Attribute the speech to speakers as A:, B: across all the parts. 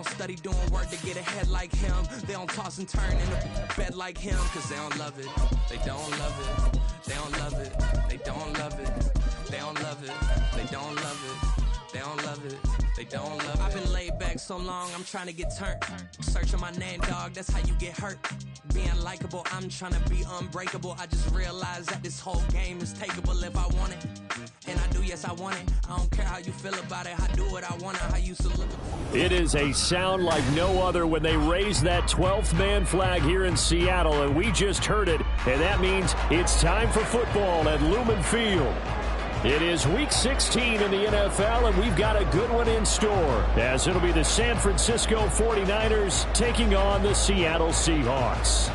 A: don't study doing work to get ahead like him. They don't toss and turn in the bed like him, cause they don't love it. They don't love it. They don't love it. They don't love it. They don't love it. They don't love it. They don't love it. They don't love it. I've been laid back so long, I'm trying to get turned. Searching my name, dog, that's how you get hurt. Being likable, I'm trying to be unbreakable. I just realized that this whole game is takeable if I want it. And I do, yes, I want it. I don't care how you feel about it. I do what I want, how you used to look.
B: It is a sound like no other when they raise that 12th man flag here in Seattle, and we just heard it. And that means it's time for football at Lumen Field. It is Week 16 in the NFL, and we've got a good one in store, as it'll be the San Francisco 49ers taking on the Seattle Seahawks.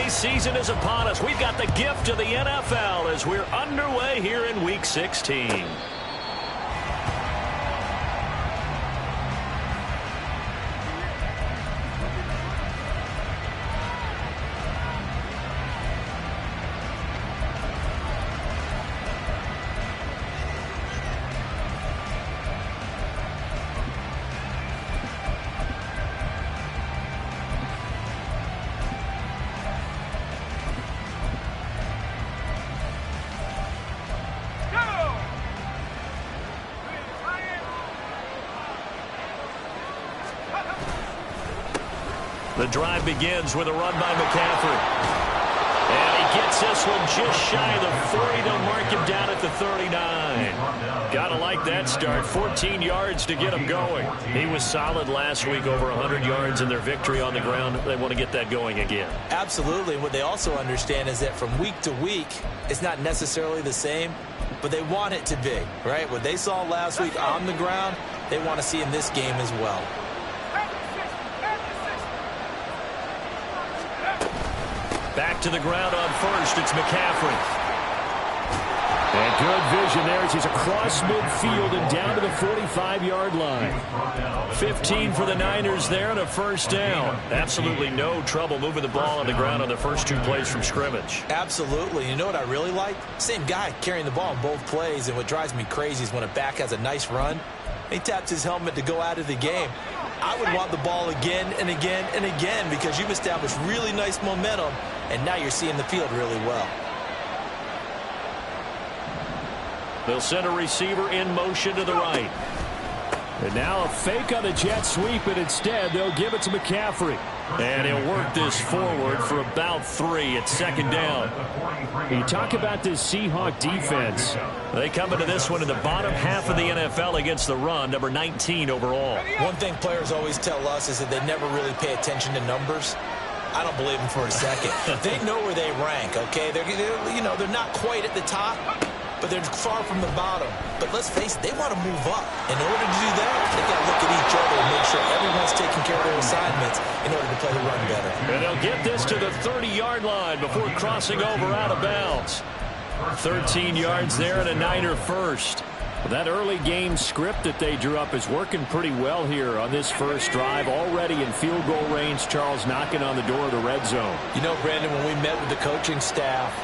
B: Season is upon us. We've got the gift of the NFL as we're underway here in Week 16. The drive begins with a run by McCaffrey. And he gets this one just shy of the 40. They'll mark him down at the 39. Gotta like that start. 14 yards to get him going. He was solid last week, over 100 yards in their victory on the ground. They want to get that going again.
C: Absolutely. What they also understand is that from week to week, it's not necessarily the same, but they want it to be, right? What they saw last week on the ground, they want to see in this game as well.
B: Back to the ground on first. It's McCaffrey. And good vision there as he's across midfield and down to the 45-yard line. 15 for the Niners there and a first down. Absolutely no trouble moving the ball on the ground on the first two plays from scrimmage.
C: Absolutely. You know what I really like? Same guy carrying the ball in both plays, and what drives me crazy is when a back has a nice run, he taps his helmet to go out of the game. I would want the ball again and again and again because you've established really nice momentum, and now you're seeing the field really well.
B: They'll send a receiver in motion to the right. And now a fake on the jet sweep, and instead they'll give it to McCaffrey. And he'll work this forward for about 3 at second down. You talk about this Seahawk defense. They come into this one in the bottom half of the NFL against the run, number 19 overall.
C: One thing players always tell us is that they never really pay attention to numbers. I don't believe them for a second. They know where they rank, okay? They're not quite at the top, but they're far from the bottom. But let's face it, they want to move up. In order to do that, they got to look at each other and make sure everyone's taking care of their assignments in order to play the run better.
B: And they'll get this to the 30-yard line before crossing over out of bounds. 13 yards there and a Niner first. That early game script that they drew up is working pretty well here on this first drive. Already in field goal range, Charles knocking on the door of the red zone.
C: You know, Brandon, when we met with the coaching staff,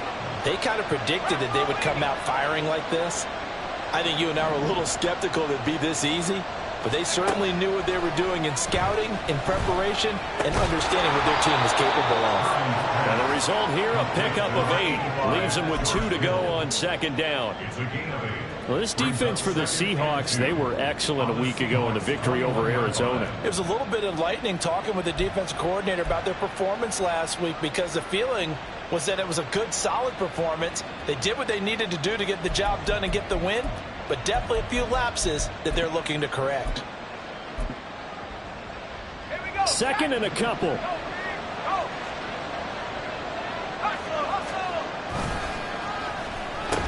C: they kind of predicted that they would come out firing like this. I think you and I were a little skeptical that it'd be this easy, but they certainly knew what they were doing in scouting, in preparation, and understanding what their team was capable of.
B: And the result here, a pickup of 8. Leaves them with 2 to go on second down. Well, this defense for the Seahawks, they were excellent a week ago in the victory over Arizona.
C: It was a little bit enlightening talking with the defensive coordinator about their performance last week because the feeling was that it was a good, solid performance. They did what they needed to do to get the job done and get the win, but definitely a few lapses that they're looking to correct.
B: Second and a couple.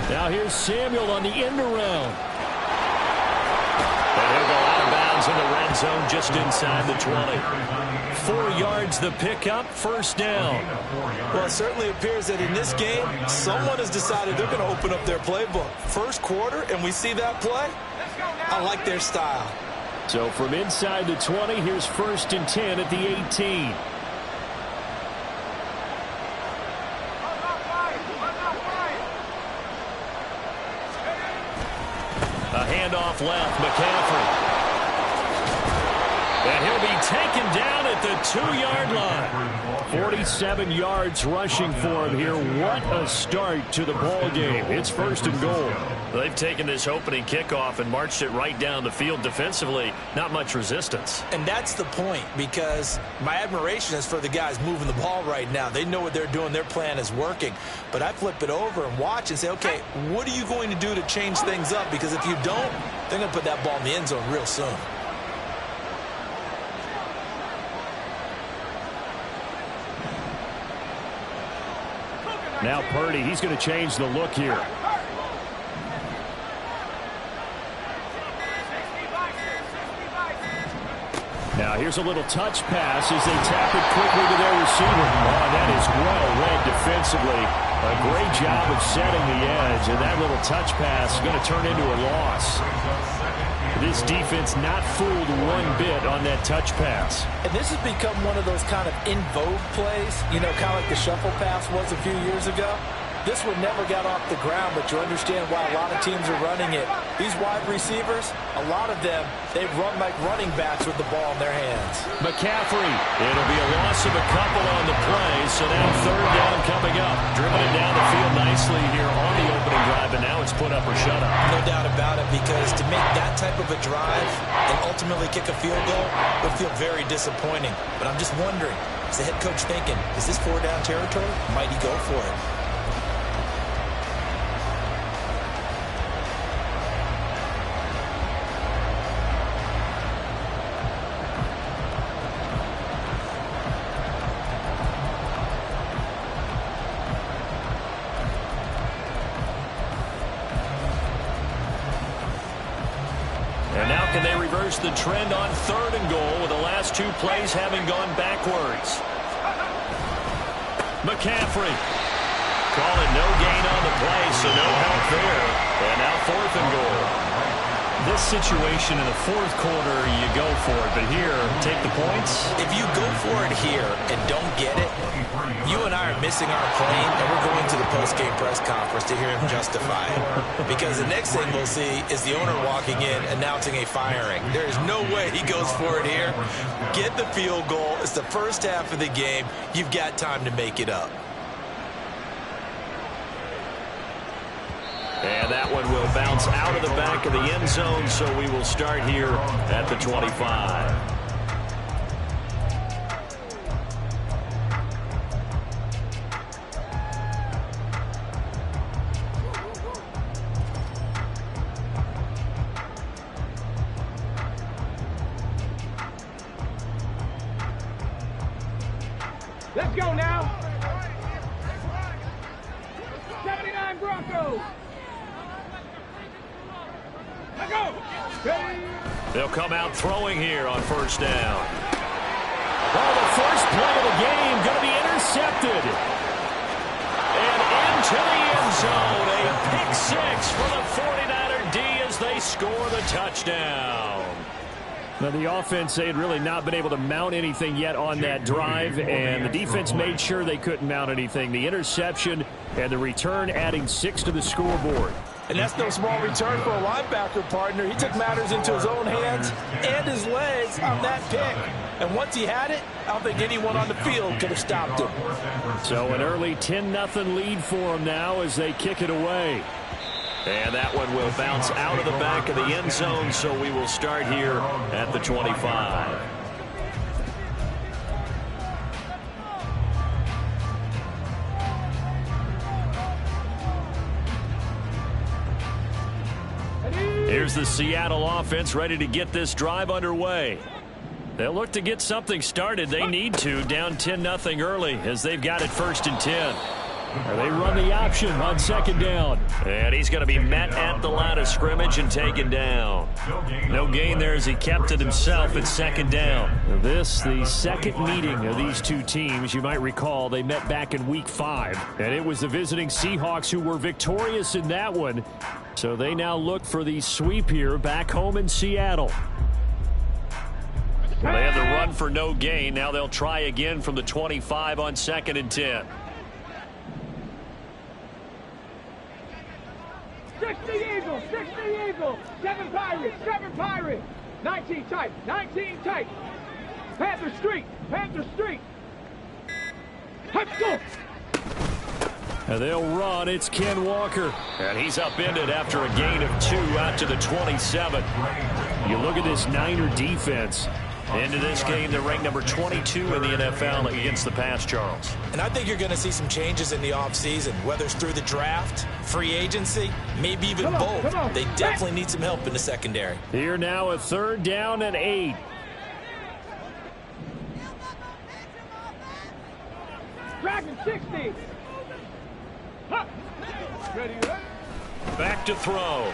B: Now here's Samuel on the end around. And he'll go out of bounds in the red zone just inside the 20. 4 yards the pickup, first down.
C: Well, it certainly appears that in this game, someone has decided they're going to open up their playbook. First quarter, and we see that play. I like their style.
B: So from inside the 20, here's 1st and 10 at the 18. A handoff left, McCaffrey. And he'll be taken down at the 2-yard line. 47 yards rushing for him here. What a start to the ball game. It's 1st and goal. They've taken this opening kickoff and marched it right down the field defensively. Not much resistance.
C: And that's the point, because my admiration is for the guys moving the ball right now. They know what they're doing. Their plan is working. But I flip it over and watch and say, okay, what are you going to do to change things up? Because if you don't, they're going to put that ball in the end zone real soon.
B: Now Purdy, he's going to change the look here. Now here's a little touch pass as they tap it quickly to their receiver. Oh, that is well read defensively. A great job of setting the edge, and that little touch pass is going to turn into a loss. This defense not fooled one bit on that touch pass.
C: And this has become one of those kind of in vogue plays, you know, kind of like the shuffle pass was a few years ago. This one never got off the ground, but you understand why a lot of teams are running it. These wide receivers, a lot of them, they run like running backs with the ball in their hands.
B: McCaffrey, it'll be a loss of a couple on the play, so now 3rd down coming up. Dribbling it down the field nicely here on the opening drive, and now it's put up or shut up.
C: No doubt about it, because to make that type of a drive and ultimately kick a field goal would feel very disappointing. But I'm just wondering, is the head coach thinking, is this 4-down territory? Might he go for it?
B: The trend on 3rd and goal with the last 2 plays having gone backwards. McCaffrey. Call it no gain on the play, so no help there. And now 4th and goal. This situation in the 4th quarter, you go for it. But here, take the points.
C: If you go for it here and don't get it, you and I are missing our plane, and we're going to the post-game press conference to hear him justify it. Because the next thing we'll see is the owner walking in announcing a firing. There is no way he goes for it here. Get the field goal. It's the first half of the game. You've got time to make it up.
B: And that one will bounce out of the back of the end zone, so we will start here at the 25.
D: Let's go now. 79 Broncos. Let's go.
B: They'll come out throwing here on 1st down. Oh, the first play of the game going to be intercepted. And into the end zone. A pick 6 for the 49er D as they score the touchdown. Now, the offense, they had really not been able to mount anything yet on that drive, and the defense made sure they couldn't mount anything. The interception and the return adding 6 to the scoreboard.
C: And that's no small return for a linebacker partner. He took matters into his own hands and his legs on that pick. And once he had it, I don't think anyone on the field could have stopped him.
B: So an early 10-0 lead for them now as they kick it away. And that one will bounce out of the back of the end zone, so we will start here at the 25. Here's the Seattle offense ready to get this drive underway. They'll look to get something started. They need to, down 10-0 early as they've got it 1st and 10. They run the option on second down. And he's going to be met at the line of scrimmage and taken down. No gain there as he kept it himself at second down. This, the second meeting of these two teams. You might recall they met back in Week 5. And it was the visiting Seahawks who were victorious in that one. So they now look for the sweep here back home in Seattle. Well, they have the run for no gain. Now they'll try again from the 25 on 2nd and 10.
D: 60 Eagles, 60 Eagles, 7 Pirates, 7 Pirates, 19 tight, 19 tight. Panther Street, Panther Street. Let's go.
B: And they'll run. It's Ken Walker. And he's upended after a gain of 2 out to the 27. You look at this Niner defense. Into this game, they're ranked number 22 in the NFL against the pass, Charles.
C: And I think you're going to see some changes in the offseason, whether it's through the draft, free agency, maybe even both. They definitely need some help in the secondary.
B: Here now, a 3rd down and 8.
D: Dragon 60. Huh. Ready, ready.
B: Back to throw.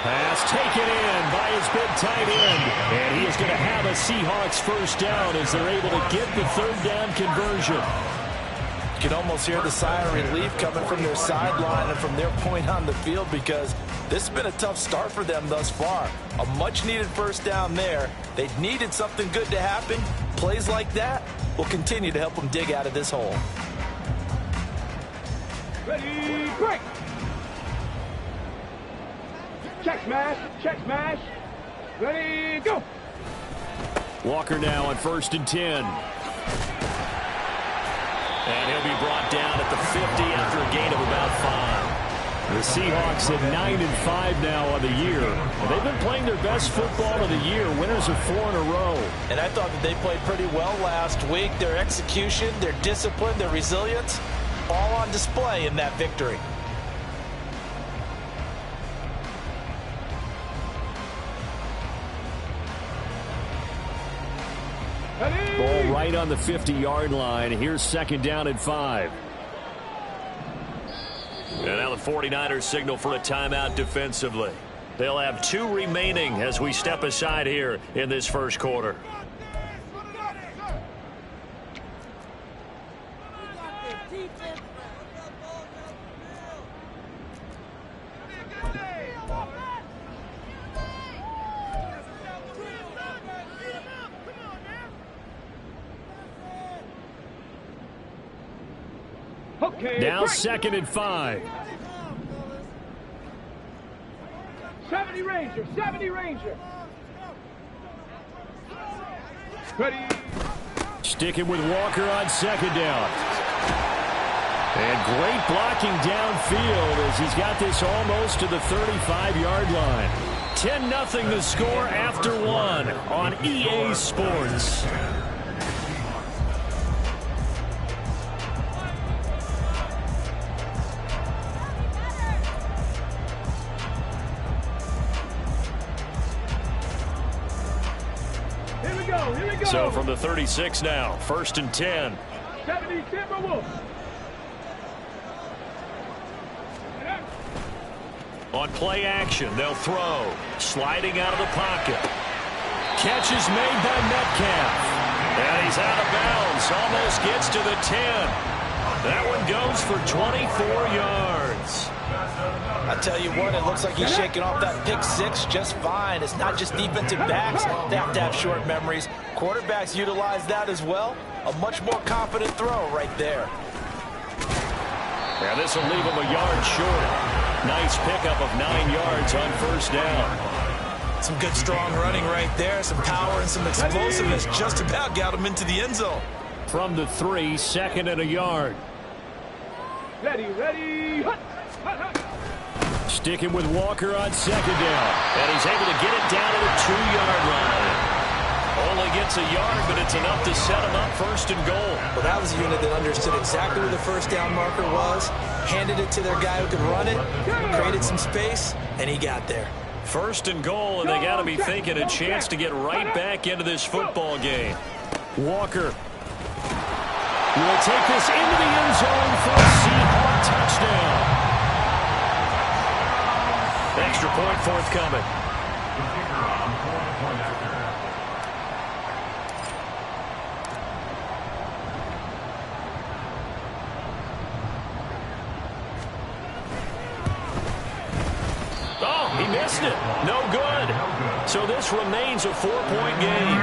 B: Pass taken in by his big tight end. And he is going to have a Seahawks first down as they're able to get the 3rd down conversion.
C: You can almost hear the sigh of relief coming from their sideline and from their point on the field because this has been a tough start for them thus far. A much-needed first down there. They needed something good to happen. Plays like that will continue to help them dig out of this hole.
D: Ready, break. Check smash, check smash. Ready, go.
B: Walker now on 1st and 10. And he'll be brought down at the 50 after a gain of about 5. The Seahawks at 9-5 now on the year. And they've been playing their best football of the year, winners of 4 in a row.
C: And I thought that they played pretty well last week. Their execution, their discipline, their resilience, all on display in that victory.
B: Ball right on the 50-yard line. Here's 2nd down and 5. And now the 49ers signal for a timeout defensively. They'll have 2 remaining as we step aside here in this first quarter. Now 2nd and 5.
D: 70 Ranger, 70 Ranger. Ready.
B: Sticking with Walker on 2nd down. And great blocking downfield as he's got this almost to the 35-yard line. 10-0 the score after 1 on EA Sports. So from the 36 now, 1st and 10.
D: 70 Timberwolves.
B: On play action, they'll throw. Sliding out of the pocket. Catch is made by Metcalf. And he's out of bounds. Almost gets to the 10. That one goes for 24 yards.
C: I tell you what, it looks like he's shaking off that pick 6 just fine. It's not just defensive backs. They have to have short memories. Quarterbacks utilize that as well. A much more confident throw right there.
B: And this will leave him a yard short. Nice pickup of 9 yards on 1st down.
C: Some good strong running right there. Some power and some explosiveness just about got him into the end zone.
B: From the 3, 2nd and a yard.
D: Ready, ready. Hut, hut, hut.
B: Sticking with Walker on 2nd down. And he's able to get it down to the 2-yard line. Only gets a yard, but it's enough to set him up 1st and goal.
C: Well, that was a unit that understood exactly where the first down marker was, handed it to their guy who could run it, created some space, and he got there.
B: 1st and goal, and they got to be thinking a chance to get right back into this football game. Walker. will take this into the end zone for a Seahawk touchdown. Extra point forthcoming. Oh, he missed it. No good. So this remains a 4-point game.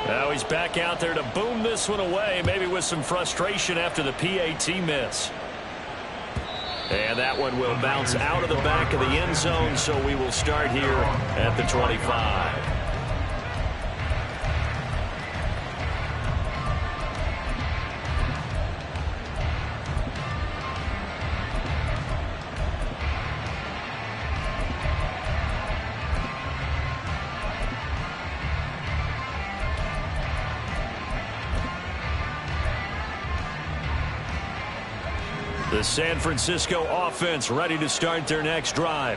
B: Now he's back out there to boom this one away, maybe with some frustration after the PAT miss. And that one will bounce out of the back of the end zone, so we will start here at the 25. The San Francisco offense ready to start their next drive.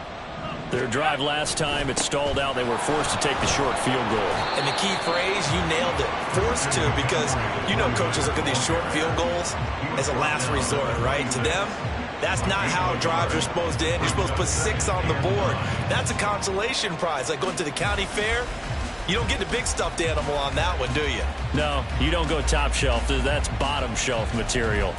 B: Their drive last time, it stalled out. They were forced to take the short field goal.
C: And the key phrase, you nailed it. Forced to, because you know coaches look at these short field goals as a last resort, right? To them, that's not how drives are supposed to end. You're supposed to put 6 on the board. That's a consolation prize. Like going to the county fair, you don't get the big stuffed animal on that one, do you?
B: No, you don't go top shelf. That's bottom shelf material.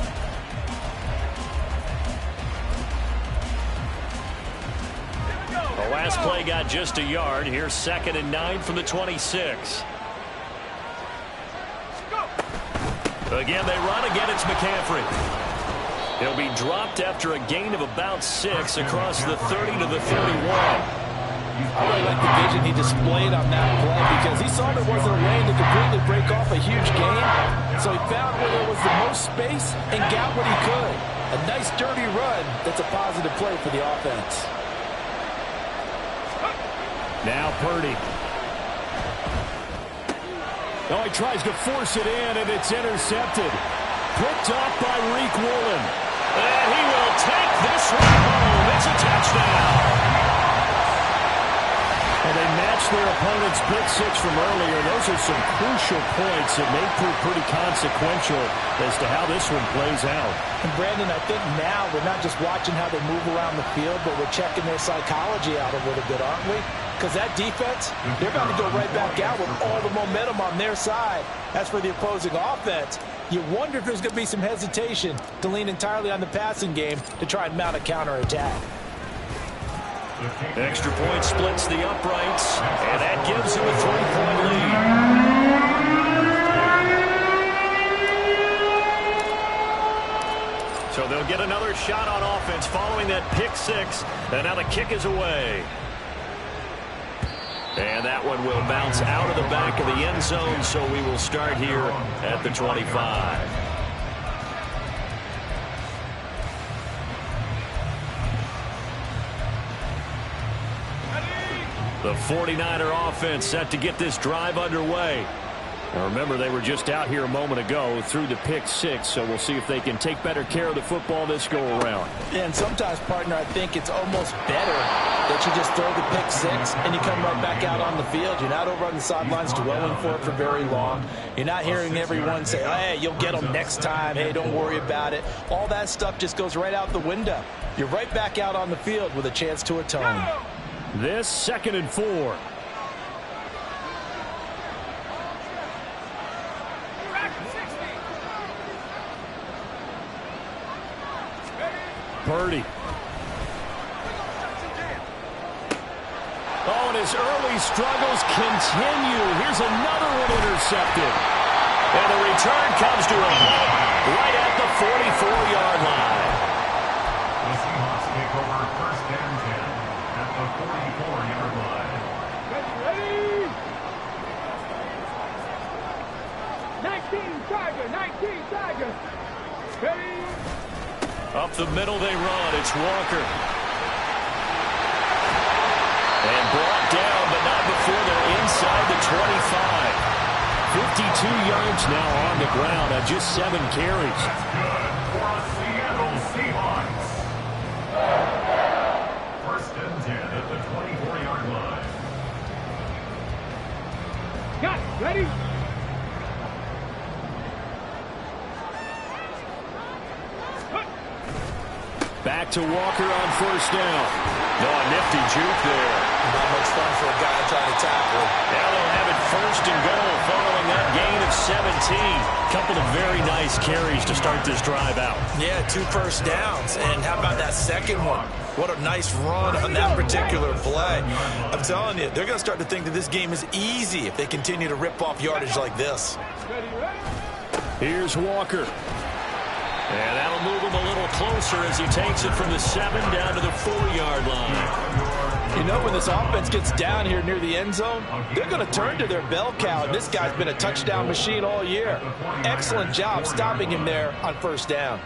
B: The last play got just a yard. Here's 2nd and 9 from the 26. Again, they run. Again, it's McCaffrey. He'll be dropped after a gain of about 6 across the 30 to the 31.
C: I really like the vision he displayed on that play because he saw there wasn't a lane to completely break off a huge gain. So he found where there was the most space and got what he could. A nice dirty run that's a positive play for the offense.
B: Now Purdy. Oh, he tries to force it in, and it's intercepted. Picked off by Reek Woolen. And he will take this one home. It's a touchdown. And they matched their opponent's pick 6 from earlier. Those are some crucial points that may prove pretty consequential as to how this one plays out.
C: And Brandon, I think now we're not just watching how they move around the field, but we're checking their psychology out a little bit, aren't we? Because that defense, they're about to go right back out with all the momentum on their side. As for the opposing offense, you wonder if there's going to be some hesitation to lean entirely on the passing game to try and mount a counterattack.
B: Extra point splits the uprights, and that gives them a 3-point lead. So they'll get another shot on offense following that pick 6, and now the kick is away. And that one will bounce out of the back of the end zone, so we will start here at the 25. The 49er offense set to get this drive underway. Now remember, they were just out here a moment ago through the pick 6, so we'll see if they can take better care of the football this go-around.
C: Yeah, and sometimes, partner, I think it's almost better that you just throw the pick 6 and you come right back out on the field. You're not over on the sidelines dwelling for it for very long. You're not hearing everyone say, hey, you'll get them next time. Hey, don't worry about it. All that stuff just goes right out the window. You're right back out on the field with a chance to atone.
B: This 2nd and 4. Purdy. Oh, and his early struggles continue. Here's another one intercepted. And the return comes to him right at the 44-yard line.
E: The Seahawks take over 1st and 10 at the 44-yard line.
D: Ready? 19 Tiger, 19 Tiger. Ready?
B: Up the middle they run. It's Walker. And brought down, but not before they're inside the 25. 52 yards now on the ground at just 7 carries.
E: That's good for the Seattle Seahawks. 1st and 10 at the 24-yard line.
D: Ready?
B: Back to Walker on first down. No, a nifty juke there.
C: Not much fun for a guy trying to tackle.
B: Now they'll have it first and goal following that gain of 17. Couple of very nice carries to start this drive out.
C: Yeah, 2 first downs. And how about that second one? What a nice run on that particular play. I'm telling you, they're going to start to think that this game is easy if they continue to rip off yardage like this.
B: Here's Walker. And that'll move him a little closer as he takes it from the 7 down to the 4-yard line.
C: You know, when this offense gets down here near the end zone, they're going to turn to their bell cow, and this guy's been a touchdown machine all year. Excellent job stopping him there on first down.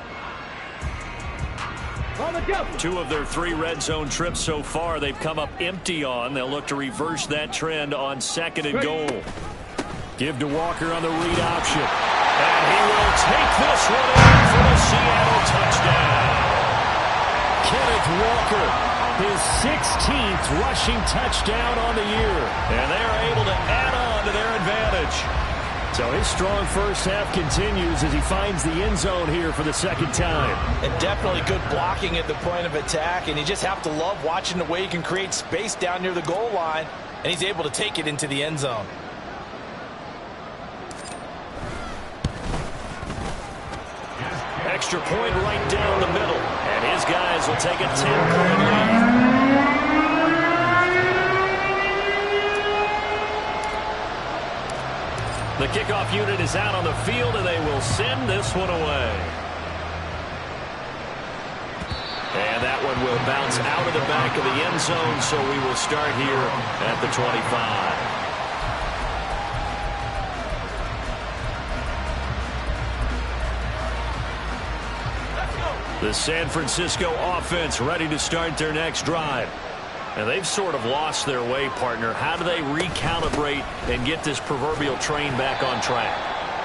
B: 2 of their 3 red zone trips so far they've come up empty on. They'll look to reverse that trend on 2nd and goal. Give to Walker on the read option. And he will take this one in for the Seattle touchdown. Kenneth Walker, his 16th rushing touchdown on the year. And they are able to add on to their advantage. So his strong first half continues as he finds the end zone here for the 2nd time.
C: And definitely good blocking at the point of attack. And you just have to love watching the way he can create space down near the goal line. And he's able to take it into the end zone.
B: Extra point right down the middle. And his guys will take a 10-point lead. The kickoff unit is out on the field, and they will send this one away. And that one will bounce out of the back of the end zone, so we will start here at the 25. The San Francisco offense ready to start their next drive. And they've sort of lost their way, partner. How do they recalibrate and get this proverbial train back on track?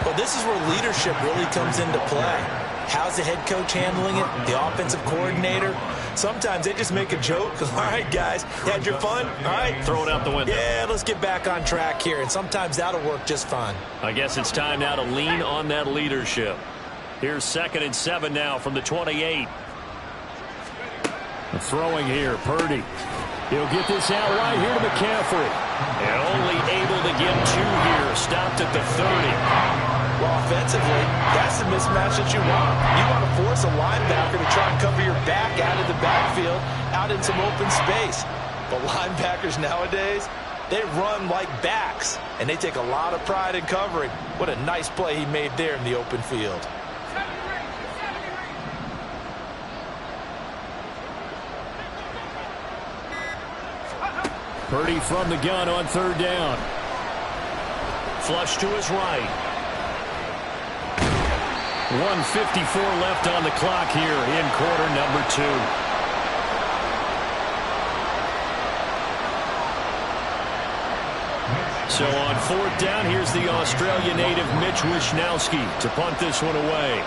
C: Well, this is where leadership really comes into play. How's the head coach handling it? The offensive coordinator? Sometimes they just make a joke. All right, guys, you had your fun? All right.
B: Throw it out the window.
C: Yeah, let's get back on track here. And sometimes that'll work just fine.
B: I guess it's time now to lean on that leadership. Here's 2nd and 7 now from the 28. Throwing here, Purdy. He'll get this out right here to McCaffrey. And only able to get 2 here. Stopped at the 30.
C: Well, offensively, that's the mismatch that you want. You want to force a linebacker to try and cover your back out of the backfield, out in some open space. But linebackers nowadays, they run like backs, and they take a lot of pride in covering. What a nice play he made there in the open field.
B: Purdy from the gun on 3rd down. Flush to his right. 1:54 left on the clock here in quarter number 2. So on 4th down, here's the Australia native Mitch Wishnowsky to punt this one away.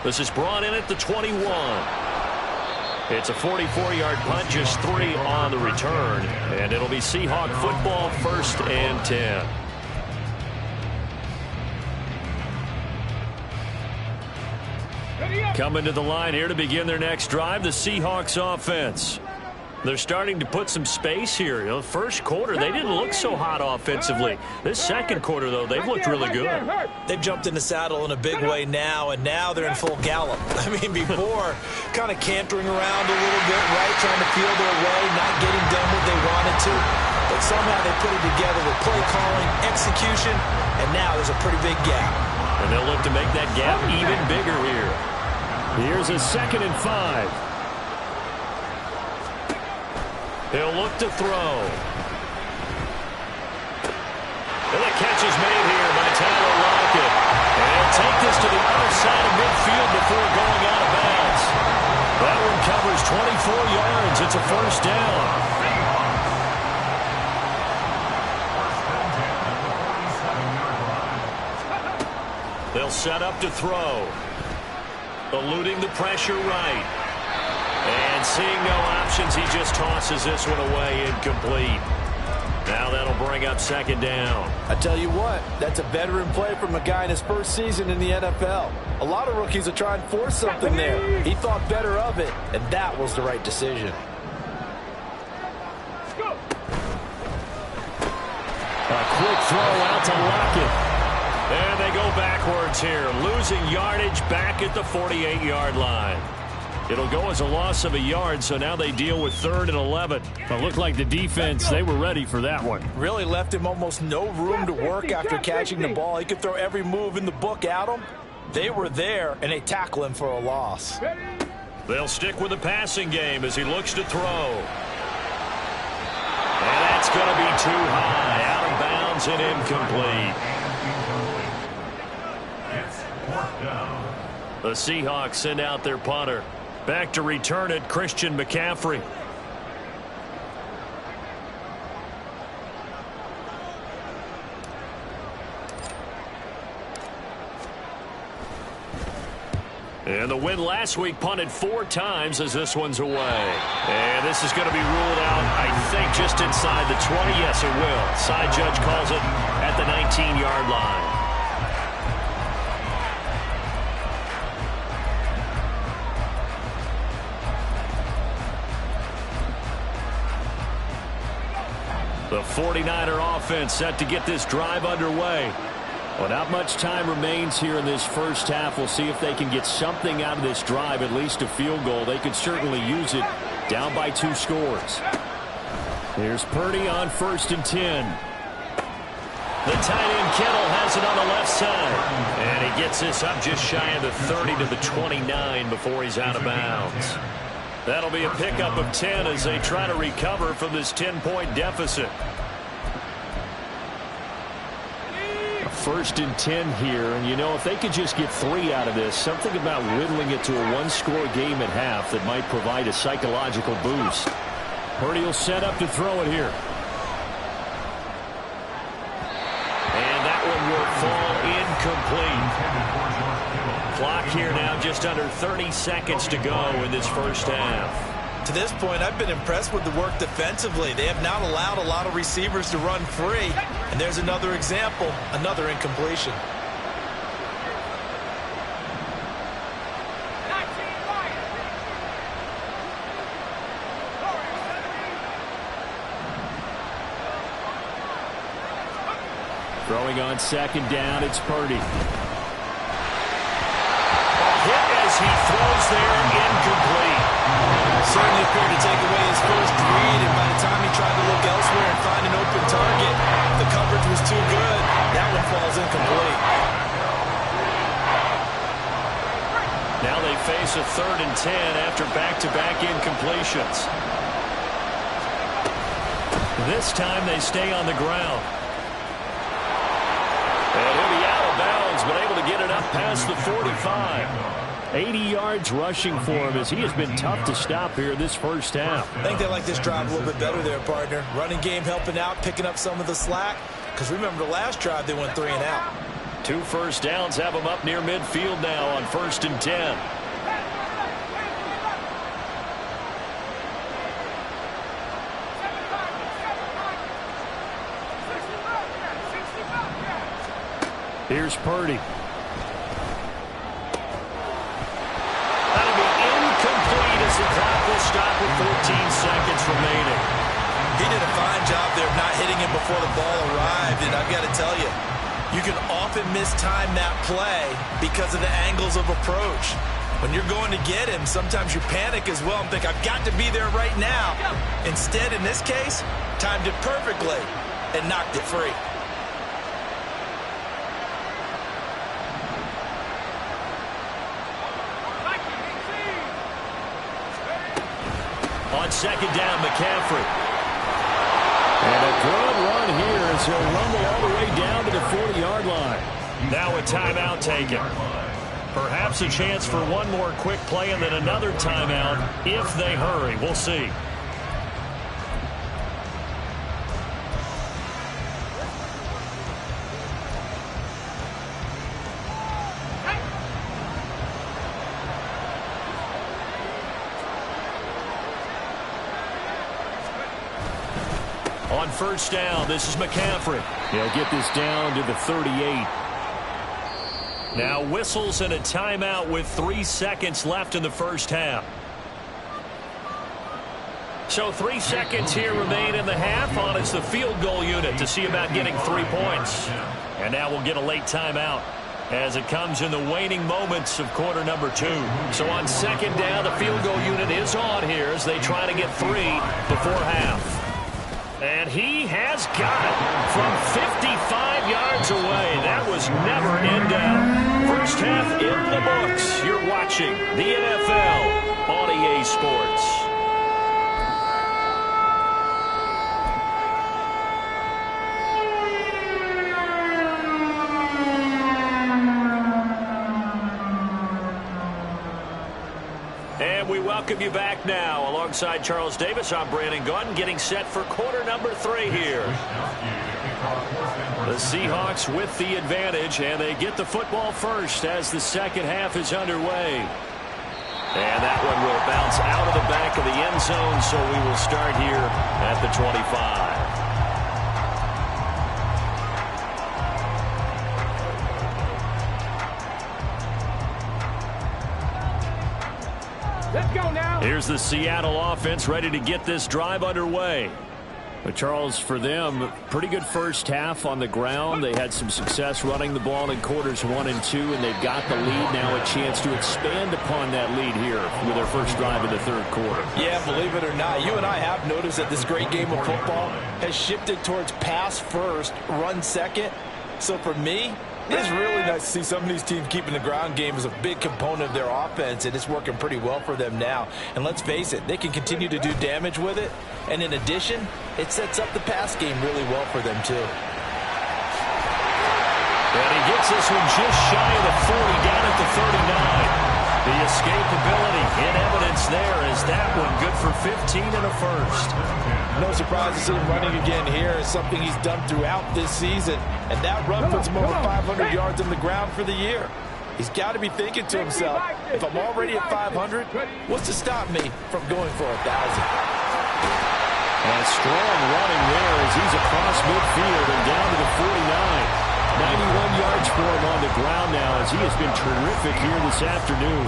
B: This is brought in at the 21. It's a 44-yard punt, just 3 on the return. And it'll be Seahawk football, 1st and 10. Coming to the line here to begin their next drive, the Seahawks offense. They're starting to put some space here. You know, first quarter, they didn't look so hot offensively. This second quarter, though, they've looked really good.
C: They've jumped in the saddle in a big way now, and now they're in full gallop. I mean, before, kind of cantering around a little bit, right, trying to feel their way, not getting done what they wanted to. But somehow they put it together with play calling, execution, and now there's a pretty big gap.
B: And they'll look to make that gap even bigger here. Here's a 2nd and 5. He'll look to throw. And the catch is made here by Tyler Lockett. And he'll take this to the other side of midfield before going out of bounds. That one covers 24 yards. It's a 1st down. They'll set up to throw. Eluding the pressure right. And seeing no options, he just tosses this one away, incomplete. Now that'll bring up second down.
C: I tell you what, that's a veteran play from a guy in his first season in the NFL. A lot of rookies are trying to force something there. He thought better of it, and that was the right decision.
B: A quick throw out to Lockett. And they go backwards here, losing yardage back at the 48-yard line. It'll go as a loss of a yard, so now they deal with 3rd and 11. It looked like the defense, they were ready for that one.
C: Really left him almost no room to work after catching the ball. He could throw every move in the book at him. They were there, and they tackle him for a loss.
B: They'll stick with the passing game as he looks to throw. And that's going to be too high, out of bounds and incomplete.
E: It's 4th down.
B: The Seahawks send out their punter. Back to return it, Christian McCaffrey. And the win last week punted 4 times as this one's away. And this is going to be ruled out, I think, just inside the 20. Yes, it will. Side judge calls it at the 19-yard line. The 49er offense set to get this drive underway. Well, not much time remains here in this first half. We'll see if they can get something out of this drive, at least a field goal. They could certainly use it down by 2 scores. Here's Purdy on 1st and 10. The tight end Kittle has it on the left side. And he gets this up just shy of the 30 to the 29 before he's out of bounds. That'll be a pickup of 10 as they try to recover from this 10-point deficit. 1st and 10 here, and you know, if they could just get 3 out of this, something about whittling it to a 1-score game at half that might provide a psychological boost. Purdy will set up to throw it here. And that one will fall incomplete. Clock here now just under 30 seconds to go in this first half.
C: To this point, I've been impressed with the work defensively. They have not allowed a lot of receivers to run free. And there's another example, another incompletion.
B: Throwing on 2nd down, it's Purdy. Hit as he throws there, incomplete.
C: Certainly appeared to take away his first read, and by the time he tried to look elsewhere and find an open target, the coverage was too good. That one falls incomplete.
B: Now they face a 3rd and 10 after back-to-back incompletions. This time they stay on the ground. And he'll be out of bounds, but able to get it up past the 45. 80 yards rushing for him as he has been tough to stop here this first half.
C: I think they like this drive a little bit better there, partner. Running game helping out, picking up some of the slack. Because remember the last drive, they went 3 and out.
B: 2 first downs have him up near midfield now on 1st and 10. Here's Purdy. That'll be incomplete as the clock will stop with 14 seconds remaining.
C: He did a fine job there of not hitting him before the ball arrived, and I've got to tell you, you can often mistime that play because of the angles of approach. When you're going to get him, sometimes you panic as well and think, I've got to be there right now. Instead, in this case, timed it perfectly and knocked it free.
B: On 2nd down, McCaffrey. And a good run here as he'll rumble all the way down to the 40-yard line. Now a timeout taken. Perhaps a chance for one more quick play and then another timeout if they hurry. We'll see. On first down, this is McCaffrey. He'll get this down to the 38. Now whistles and a timeout with 3 seconds left in the first half. So 3 seconds here remain in the half on it's the field goal unit to see about getting 3 points. And now we'll get a late timeout as it comes in the waning moments of quarter number 2. So on second down, the field goal unit is on here as they try to get 3 before half. And he has got it from 55 yards away. That was never in doubt. First half in the books. You're watching the NFL on EA Sports. And we welcome you back now. Alongside Charles Davis, I'm Brandon Gunn, getting set for quarter number 3 here. The Seahawks with the advantage, and they get the football first as the second half is underway. And that one will bounce out of the back of the end zone, so we will start here at the 25.
D: Let's go now.
B: Here's the Seattle offense ready to get this drive underway. But Charles, for them, pretty good first half on the ground. They had some success running the ball in quarters 1 and 2, and they've got the lead now, a chance to expand upon that lead here with their first drive in the third quarter.
C: Yeah, believe it or not, you and I have noticed that this great game of football has shifted towards pass first, run second. So for me, it's really nice to see some of these teams keeping the ground game as a big component of their offense, and it's working pretty well for them now. And let's face it, they can continue to do damage with it. And in addition, it sets up the pass game really well for them, too.
B: And he gets this one just shy of the 40, down at the 39. The escapability in evidence there is that one good for 15 and a first.
C: No surprise to see him running again here. It's something he's done throughout this season. And that run puts him over 500 yards on the ground for the year. He's got to be thinking to himself, if I'm already at 500, what's to stop me from going for 1,000?
B: And strong running there as he's across midfield and down to the 49. 91 yards for him on the ground now as he has been terrific here this afternoon.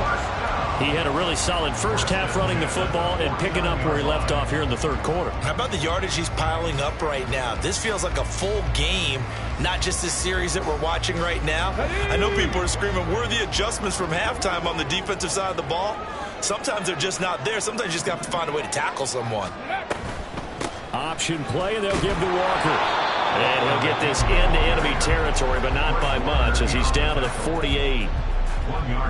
B: He had a really solid first half running the football and picking up where he left off here in the third quarter.
C: How about the yardage he's piling up right now? This feels like a full game, not just this series that we're watching right now. I know people are screaming, where are the adjustments from halftime on the defensive side of the ball? Sometimes they're just not there. Sometimes you just have to find a way to tackle someone.
B: Option play, and they'll give to Walker. And he'll get this into enemy territory, but not by much as he's down to the 48.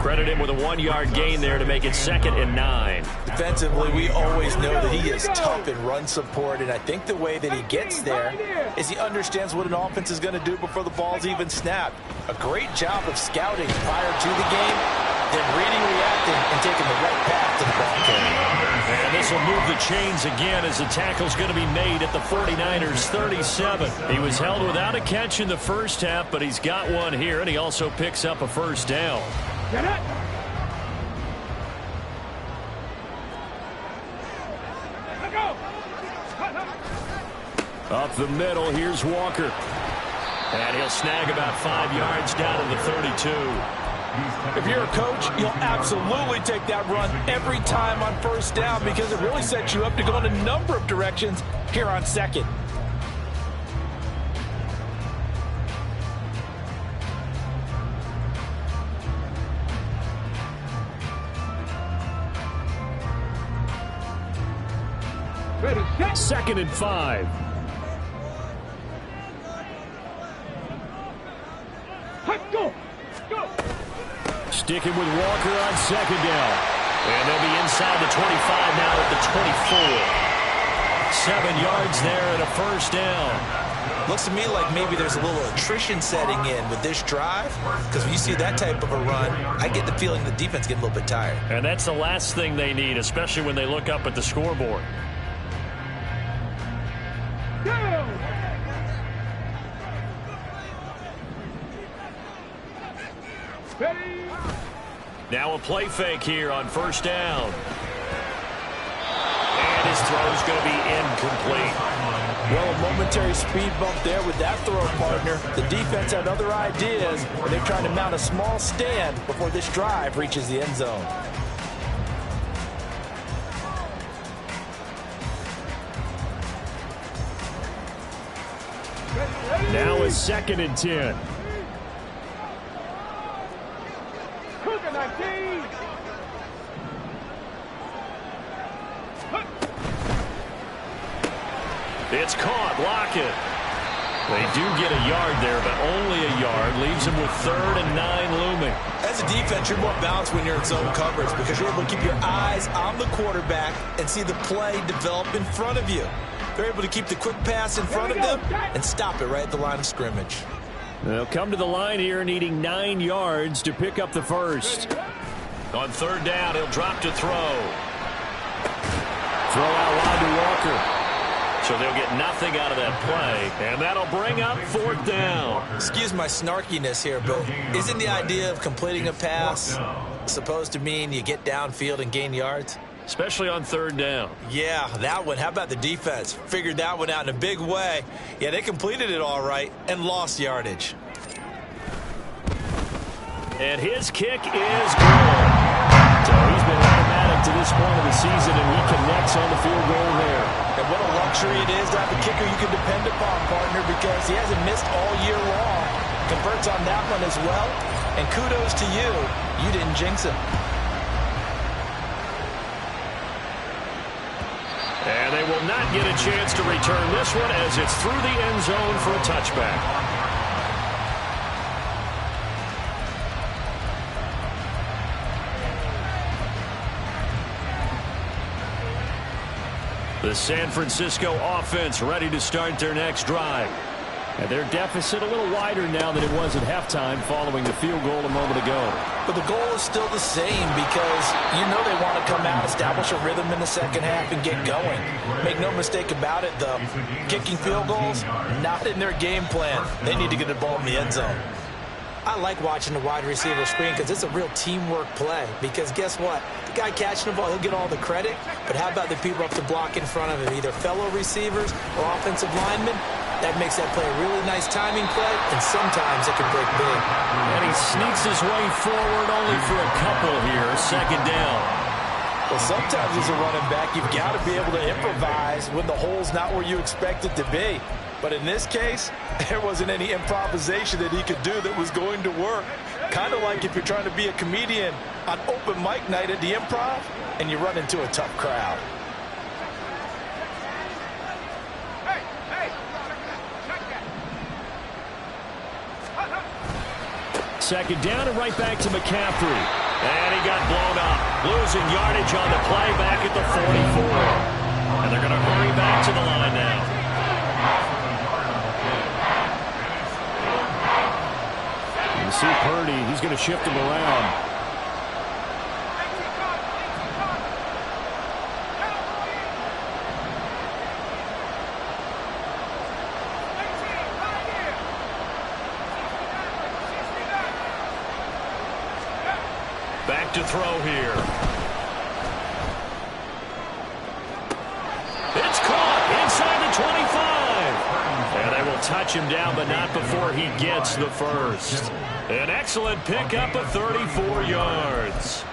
B: Credit him with a 1-yard gain there to make it 2nd and 9.
C: Defensively, we always know that he is tough in run support, and I think the way that he gets there is he understands what an offense is going to do before the ball's even snapped. A great job of scouting prior to the game, then reading, reacting, and taking the right path to the ball carrier.
B: And this will move the chains again as the tackle's going to be made at the 49ers 37. He was held without a catch in the first half, but he's got one here, and he also picks up a first down.
D: Get it. Let's go.
B: Up the middle, here's Walker. And he'll snag about 5 yards down to the 32.
C: If you're a coach, you'll absolutely take that run every time on first down because it really sets you up to go in a number of directions here on second.
D: Ready, set.
B: 2nd and 5.
D: Let's go. Go.
B: Sticking with Walker on 2nd down. And they'll be inside the 25 now at the 24. 7 yards there and a first down.
C: Looks to me like maybe there's a little attrition setting in with this drive because when you see that type of a run, I get the feeling the defense getting a little bit tired.
B: And that's the last thing they need, especially when they look up at the scoreboard.
D: Go. Ready.
B: Now a play fake here on first down. And his throw's is going to be incomplete.
C: Well, a momentary speed bump there with that throw, partner. The defense had other ideas, and they're trying to mount a small stand before this drive reaches the end zone.
B: Now it's 2nd and 10.
D: Cougar 19.
B: It's caught. Lockett. They do get a yard there, but only a yard. Leaves them with 3rd and 9 looming.
C: As a defense, you're more balanced when you're in zone coverage because you're able to keep your eyes on the quarterback and see the play develop in front of you. They're able to keep the quick pass in front of them and stop it right at the line of scrimmage.
B: They'll come to the line here needing 9 yards to pick up the first. On 3rd down, he'll drop to throw. Throw out wide to Walker. So they'll get nothing out of that play, and that'll bring up 4th down.
C: Excuse my snarkiness here, but isn't the idea of completing a pass supposed to mean you get downfield and gain yards?
B: Especially on 3rd down.
C: Yeah, that one. How about the defense? Figured that one out in a big way. Yeah, they completed it all right and lost yardage.
B: And his kick is good. So he's been automatic to this point of the season, and he connects on the field goal there.
C: And what a luxury it is to have a kicker you can depend upon, partner, because he hasn't missed all year long. Converts on that one as well. And kudos to you. You didn't jinx him.
B: And they will not get a chance to return this one as it's through the end zone for a touchback. The San Francisco offense ready to start their next drive. And their deficit a little wider now than it was at halftime following the field goal a moment ago.
C: But the goal is still the same because you know they want to come out, establish a rhythm in the second half, and get going. Make no mistake about it, though. Kicking field goals, not in their game plan. They need to get the ball in the end zone. I like watching the wide receiver screen because it's a real teamwork play. Because guess what? The guy catching the ball, he'll get all the credit. But how about the people up to block in front of him, either fellow receivers or offensive linemen? That makes that play a really nice timing play, and sometimes it can break big.
B: And he sneaks his way forward only for a couple here. 2nd down.
C: Well, sometimes as a running back, you've got to be able to improvise when the hole's not where you expect it to be. But in this case, there wasn't any improvisation that he could do that was going to work. Kind of like if you're trying to be a comedian on open mic night at the Improv and you run into a tough crowd.
B: Second down and right back to McCaffrey. And he got blown up. Losing yardage on the play back at the 44. And they're going to hurry back to the line now. You see Purdy, he's going to shift him around. Back to throw here. It's caught inside the 25. And they will touch him down, but not before he gets the first. An excellent pickup of 34 yards.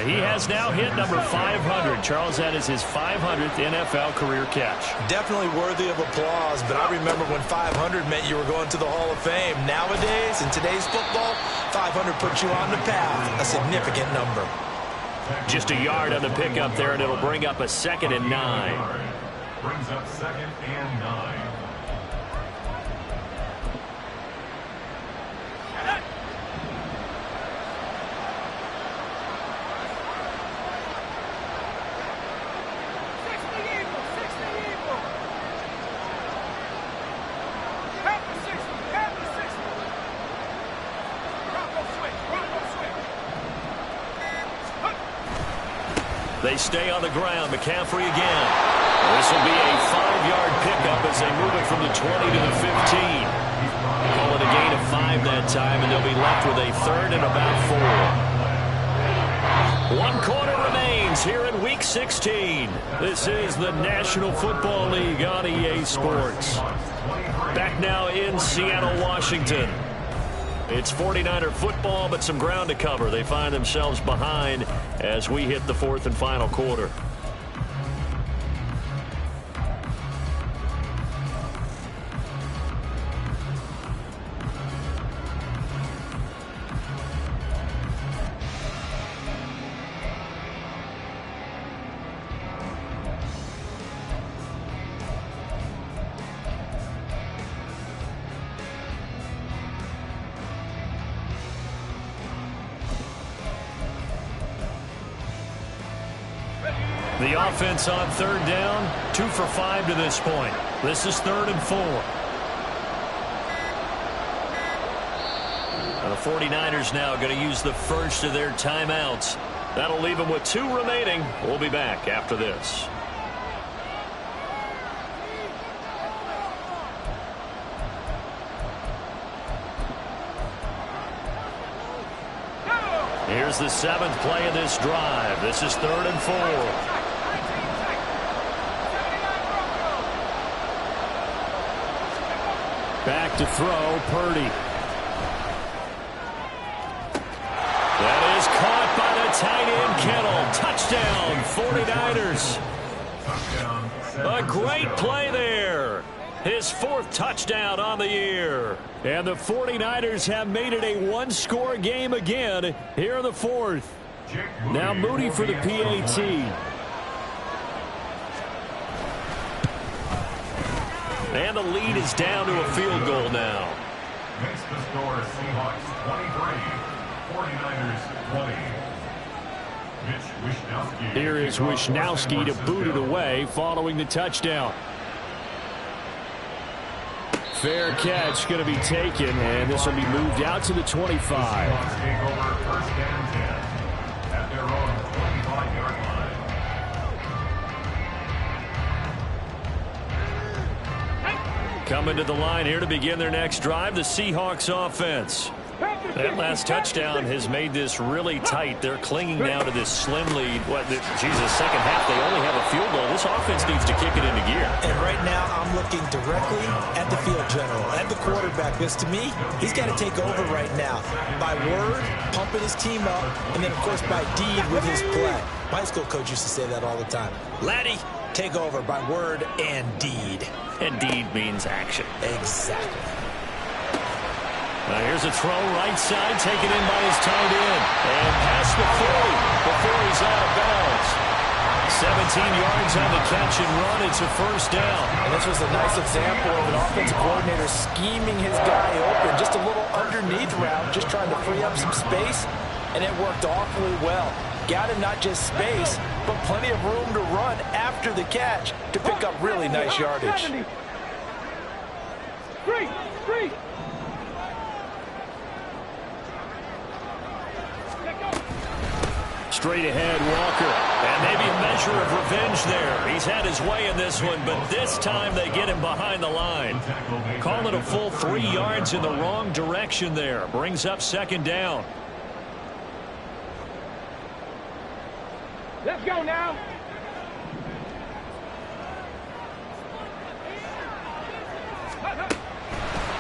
B: He has now hit number 500. Charles, that is his 500th NFL career catch.
C: Definitely worthy of applause, but I remember when 500 meant you were going to the Hall of Fame. Nowadays, in today's football, 500 puts you on the path, a significant number.
B: Just a yard on the pickup there, and it'll bring up a 2nd and 9.
E: Brings up 2nd and 9.
B: They stay on the ground. McCaffrey again. This will be a 5-yard pickup as they move it from the 20 to the 15. Call it a gain of 5 that time, and they'll be left with a 3rd and about 4. 1 quarter remains. games here in Week 16. This is the National Football League on EA Sports. Back now in Seattle, Washington. It's 49er football, but some ground to cover. They find themselves behind as we hit the fourth and final quarter. The offense on third down, 2 for 5 to this point. This is 3rd and 4. And the 49ers now going to use the first of their timeouts. That'll leave them with 2 remaining. We'll be back after this. Here's the 7th play of this drive. This is 3rd and 4. Back to throw, Purdy. That is caught by the tight end, Kittle. Touchdown, 49ers. A great play there. His 4th touchdown on the year. And the 49ers have made it a one-score game again here in the 4th. Now Moody for the PAT. And the lead is down to a field goal now.
E: Makes the score Seahawks 23, 49ers 20.
B: Here is Wishnowski to boot it away following the touchdown. Fair catch going to be taken, and this will be moved out to the 25.
E: Seahawks take over 1st and 10 at their own 25-yard line.
B: Coming to the line here to begin their next drive, the Seahawks offense. That last touchdown has made this really tight. They're clinging now to this slim lead. Second half, they only have a field goal. This offense needs to kick it into gear.
C: And right now, I'm looking directly at the field general, at the quarterback, because to me, he's got to take over right now. By word, pumping his team up, and then, of course, by deed with his play. My high school coach used to say that all the time. Laddie, take over by word and deed.
B: And deed means action.
C: Exactly.
B: Now here's a throw right side, taken in by his tight end. And past the 40 before he's out of bounds. 17 yards on the catch and run. It's a 1st down.
C: And this was a nice example of an offensive coordinator scheming his guy open. Just a little underneath route, just trying to free up some space. And it worked awfully well. Got him not just space, but plenty of room to run after the catch to pick up really nice yardage.
D: Three.
B: Straight ahead, Walker. And maybe a measure of revenge there. He's had his way in this one, but this time they get him behind the line. Call it a full 3 yards in the wrong direction there. Brings up 2nd down.
D: Let's go now.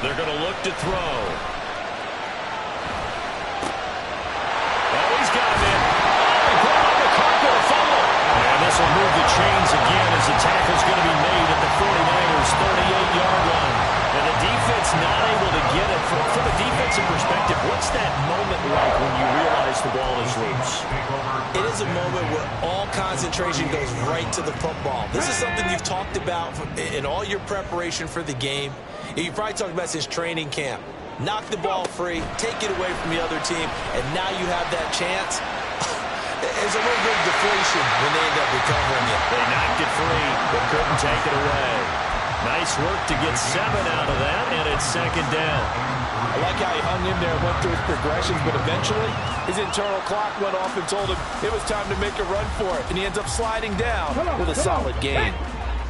B: They're going to look to throw. Oh, he's got him in. He put him on the carpet, a fumble. And this will move the chains again as the tackle's going to be made at the 49ers' 38-yard line. And the defense not able to get it. From a defensive perspective, what's that moment like when you realize the ball is loose?
C: It is a moment where all concentration goes right to the football. This is something you've talked about in all your preparation for the game. You probably talked about since training camp. Knock the ball free, take it away from the other team, and now you have that chance. There's a little bit of deflation when they end up recovering it.
B: They knocked it free, but couldn't take it away. Nice work to get 7 out of that, and it's 2nd down.
F: I like how he hung in there and went through his progressions, but eventually his internal clock went off and told him it was time to make a run for it, and he ends up sliding down with a solid gain.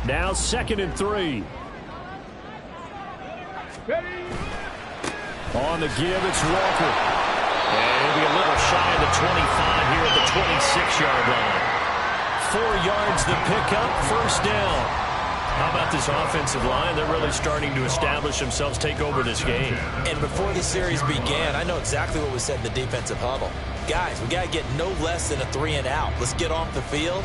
B: Now 2nd and 3. On the give, it's Walker. And he'll be a little shy of the 25 here at the 26-yard line. yards the pickup, first down. How about this offensive line? They're really starting to establish themselves, take over this game.
C: And before the series began, I know exactly what was said in the defensive huddle. Guys, we got to get no less than a 3-and-out. Let's get off the field.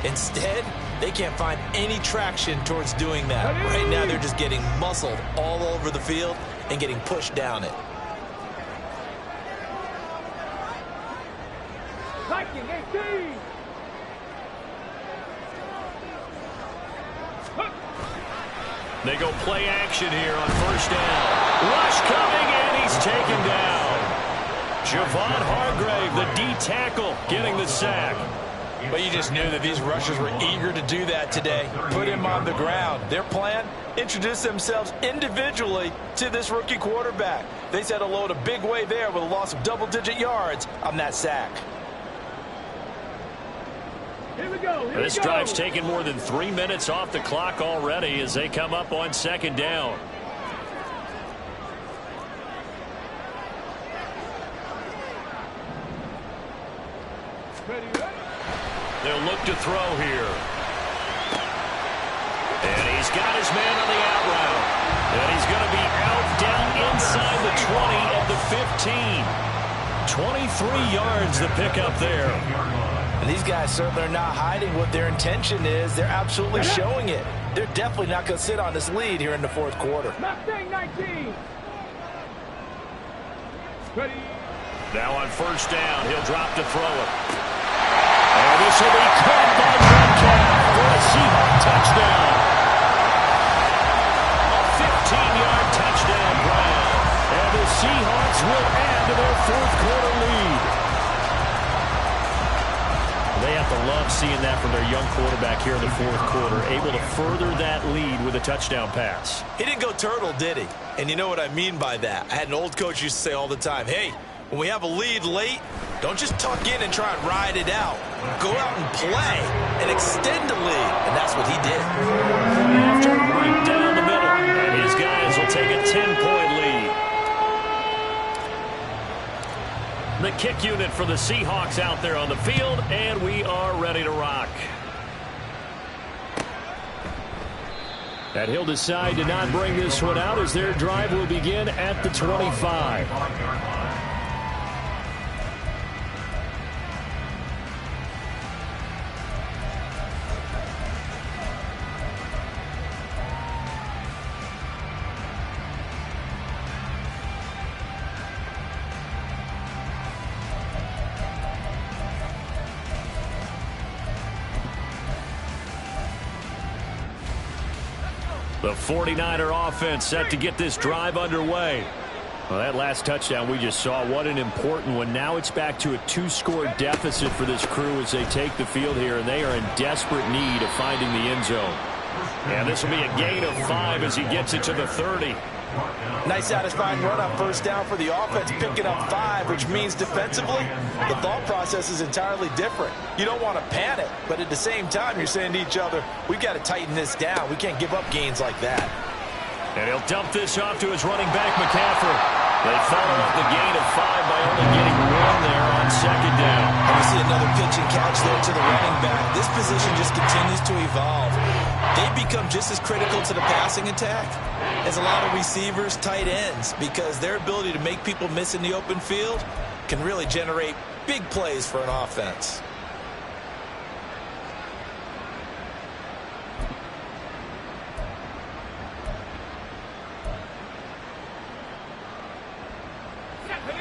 C: Instead, they can't find any traction towards doing that. Right now, they're just getting muscled all over the field and getting pushed down it.
D: Viking 18.
B: They go play action here on first down. Rush coming, and he's taken down. Javon Hargrave, the D tackle, getting the sack.
F: But you just knew that these rushers were eager to do that today. Put him on the ground. Their plan, introduce themselves individually to this rookie quarterback. They set a load a big way there with a loss of double-digit yards on that sack.
D: Here we go.
B: This drive's taken more than 3 minutes off the clock already as they come up on second down. They'll look to throw here. And he's got his man on the out route. And he's going to be out down inside the 20 at the 15. 23 yards the pickup there.
F: And these guys certainly are not hiding what their intention is. They're absolutely showing it. They're definitely not going to sit on this lead here in the fourth quarter.
D: Mustang 19. Ready.
B: Now on first down, he'll drop to throw it. And this will be caught by Metcalf for a Seahawk touchdown. A 15-yard touchdown grab. And the Seahawks will add to their fourth quarter lead. They have to love seeing that from their young quarterback here in the fourth quarter, able to further that lead with a touchdown pass.
C: He didn't go turtle, did he? And you know what I mean by that. I had an old coach used to say all the time, hey, when we have a lead late, don't just tuck in and try and ride it out. Go out and play and extend the lead. And that's what he did.
B: After right down the middle, and his guys will take a 10-point lead. The kick unit for the Seahawks out there on the field, and we are ready to rock. And he'll decide to not bring this one out as their drive will begin at the 25. The 49er offense set to get this drive underway. Well, that last touchdown we just saw, what an important one. Now it's back to a 2-score deficit for this crew as they take the field here, and they are in desperate need of finding the end zone. And this will be a gain of 5 as he gets it to the 30.
F: Nice satisfying run on first down for the offense, picking up 5, which means defensively, the thought process is entirely different. You don't want to panic, but at the same time, you're saying to each other, we've got to tighten this down. We can't give up gains like that.
B: And he'll dump this off to his running back, McCaffrey. They follow up the gain of 5 by only getting 1 there on second down.
C: And we see another pitch and catch there to the running back. This position just continues to evolve. They become just as critical to the passing attack as a lot of receivers, tight ends, because their ability to make people miss in the open field can really generate big plays for an offense.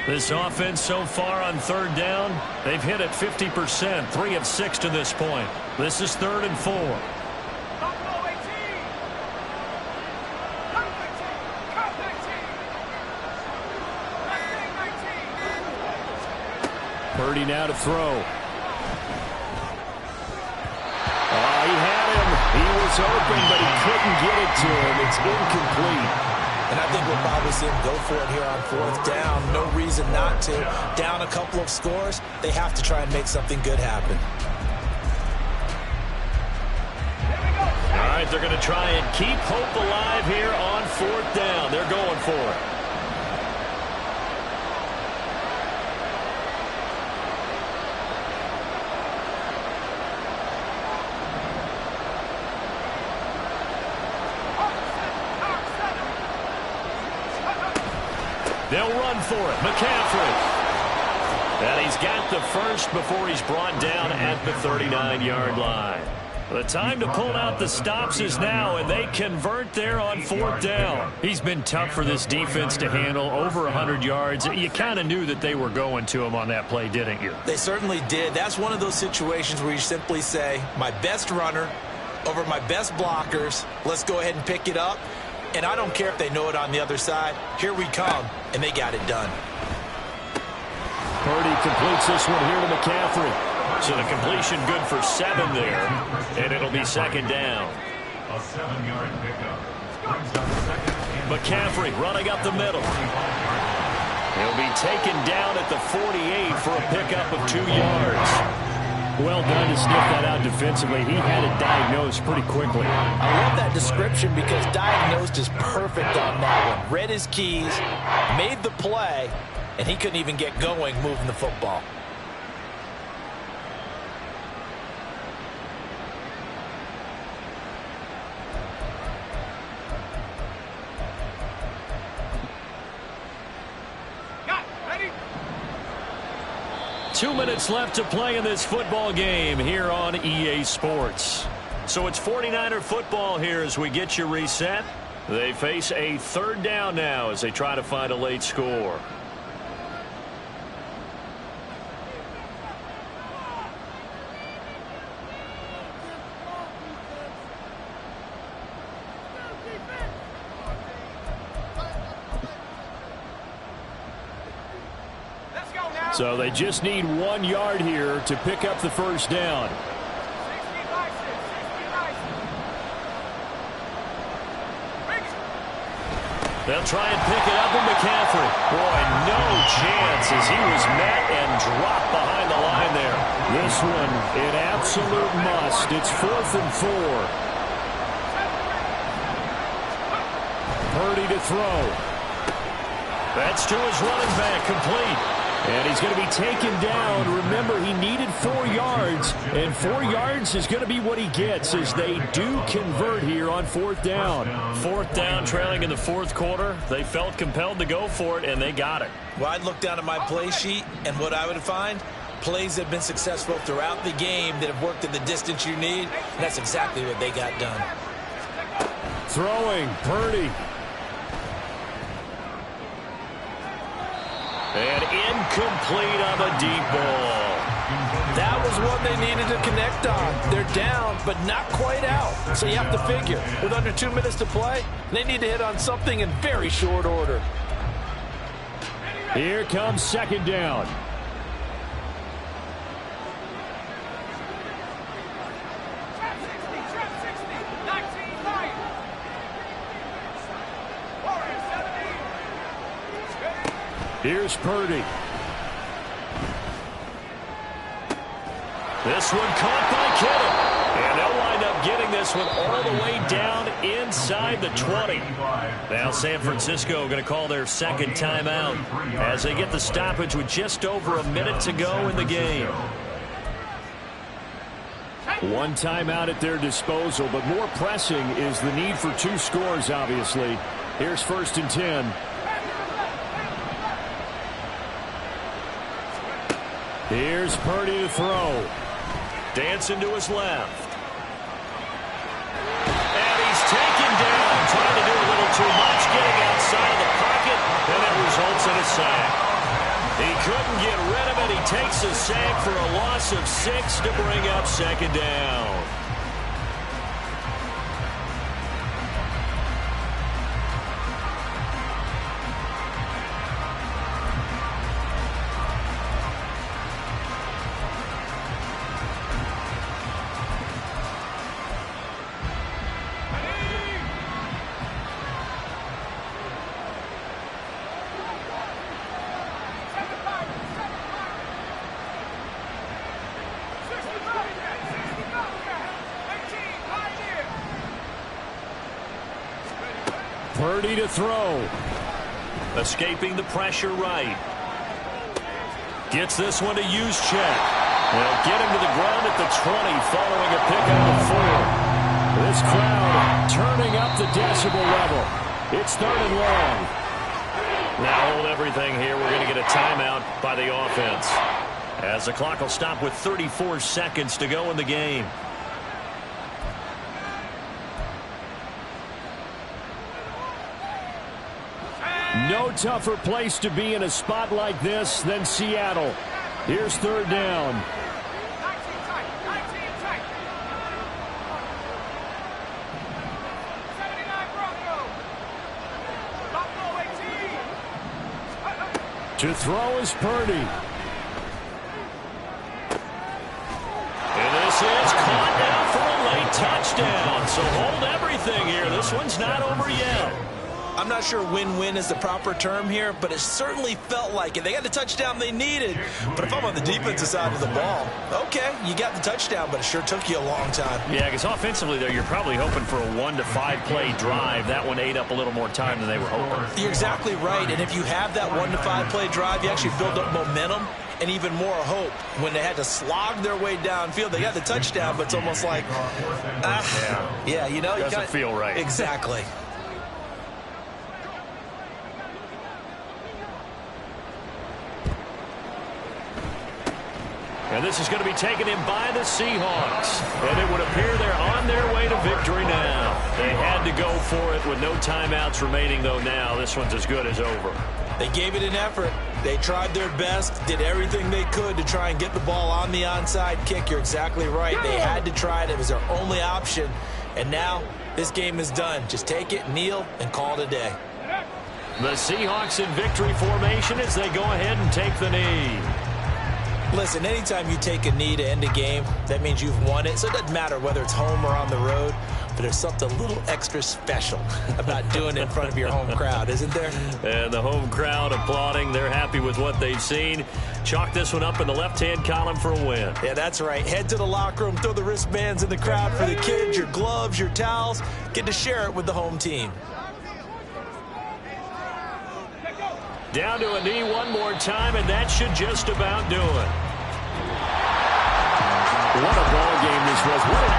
B: This offense so far on third down, they've hit it 50%, 3 of 6 to this point. This is 3rd and 4. Purdy now to throw. Oh, he had him. He was open, but he couldn't get it to him. It's incomplete.
C: And I think we'll probably see him go for it here on 4th down. No reason not to. Down a couple of scores, they have to try and make something good happen.
B: All right, they're going to try and keep hope alive here on 4th down. They're going for it. They'll run for it. McCaffrey. And he's got the first before he's brought down at the 39-yard line. The time to pull out the stops is now, and they convert there on 4th down. He's been tough for this defense to handle, over 100 yards. You kind of knew that they were going to him on that play, didn't you?
C: They certainly did. That's one of those situations where you simply say, my best runner over my best blockers, let's go ahead and pick it up. And I don't care if they know it on the other side. Here we come, and they got it done.
B: Purdy completes this one here to McCaffrey. So the completion good for 7 there, and it'll be 2nd down.
E: A 7-yard pickup. Brings up 2nd and
B: McCaffrey running up the middle. He'll be taken down at the 48 for a pickup of 2 yards. Well done to sniff that out defensively. He had it diagnosed pretty quickly.
C: I love that description because diagnosed is perfect on that one. Read his keys, made the play, and he couldn't even get going moving the football.
D: Got ready.
B: 2 minutes left to play in this football game here on EA Sports. So it's 49er football here as we get you reset. They face a 3rd down now as they try to find a late score. So they just need 1 yard here to pick up the 1st down. They'll try and pick it up with McCaffrey. Boy, no chance as he was met and dropped behind the line there. This one, an absolute must. It's 4th and 4. Purdy to throw. That's to his running back, complete. And he's going to be taken down. Remember, he needed 4 yards, and 4 yards is going to be what he gets as they do convert here on 4th down. 4th down, trailing in the 4th quarter. They felt compelled to go for it, and they got it.
C: Well, I'd look down at my play sheet, and what I would find, plays that have been successful throughout the game that have worked at the distance you need, and that's exactly what they got done.
B: Throwing, Purdy. And incomplete on the deep ball.
C: That was what they needed to connect on. They're down, but not quite out. So you have to figure, with under 2 minutes to play, they need to hit on something in very short order.
B: Here comes 2nd down. Here's Purdy. This one caught by Kittle. And they'll wind up getting this one all the way down inside the 20. Now San Francisco going to call their 2nd timeout as they get the stoppage with just over a minute to go in the game. 1 timeout at their disposal, but more pressing is the need for 2 scores, obviously. Here's 1st and 10. Here's Purdy to throw. Dancing to his left. And he's taken down, trying to do a little too much, getting outside of the pocket, and it results in a sack. He couldn't get rid of it. He takes a sack for a loss of 6 to bring up 2nd down. Purdy to throw. Escaping the pressure right. Gets this one to Juszczyk. They'll get him to the ground at the 20 following a pickup of 4. This crowd turning up the decibel level. It's 3rd and long. Now hold everything here. We're going to get a timeout by the offense, as the clock will stop with 34 seconds to go in the game. No tougher place to be in a spot like this than Seattle. Here's third down. To throw is Purdy. And this is caught down for a late touchdown. So hold everything here. This one's not over yet.
C: I'm not sure win-win is the proper term here, but it certainly felt like it. They got the touchdown they needed. But if I'm on the defensive side of the ball, okay, you got the touchdown, but it sure took you a long time. Yeah,
B: because offensively, though, you're probably hoping for a 1 to 5 play drive. That one ate up a little more time than they were hoping.
C: You're exactly right. And if you have that 1 to 5 play drive, you actually build up momentum and even more hope. When they had to slog their way downfield, they got the touchdown, but it's almost like, yeah, you know,
B: doesn't feel right.
C: Exactly.
B: And this is going to be taken in by the Seahawks. And it would appear they're on their way to victory now. They had to go for it with no timeouts remaining, though, now. This one's as good as over.
C: They gave it an effort. They tried their best, did everything they could to try and get the ball on the onside kick. You're exactly right. They had to try it. It was their only option. And now this game is done. Just take it, kneel, and call it a day.
B: The Seahawks in victory formation as they go ahead and take the knee.
C: Listen, anytime you take a knee to end a game, that means you've won it. So it doesn't matter whether it's home or on the road, but there's something a little extra special about doing it in front of your home crowd, isn't there?
B: And the home crowd applauding. They're happy with what they've seen. Chalk this one up in the left-hand column for a win.
C: Yeah, that's right. Head to the locker room, throw the wristbands in the crowd for the kids, your gloves, your towels. Get to share it with the home team.
B: Down to a knee one more time, and that should just about do it. What a ball game this was. What an